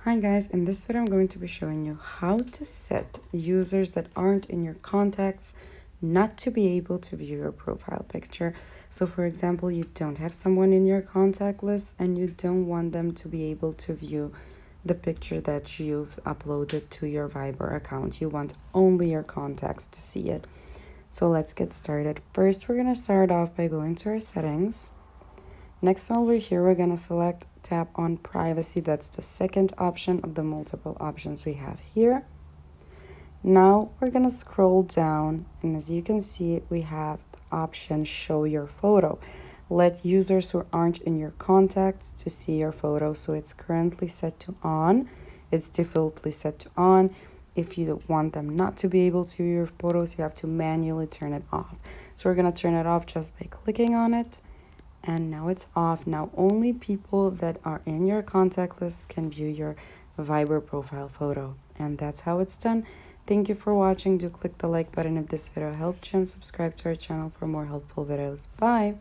Hi guys, in this video I'm going to be showing you how to set users that aren't in your contacts not to be able to view your profile picture. So for example, you don't have someone in your contact list and you don't want them to be able to view the picture that you've uploaded to your Viber account. You want only your contacts to see it. So let's get started. First, we're going to start off by going to our settings. Next, while we're here, we're going to select tap on privacy. That's the second option of the multiple options we have here. Now we're going to scroll down, and as you can see, we have the option show your photo. Let users who aren't in your contacts to see your photo. So it's currently set to on. It's defaultly set to on. If you want them not to be able to view your photos, you have to manually turn it off. So we're going to turn it off just by clicking on it. And now it's off. Now only people that are in your contact list can view your Viber profile photo. And that's how it's done. Thank you for watching. Do click the like button if this video helped you and subscribe to our channel for more helpful videos. Bye!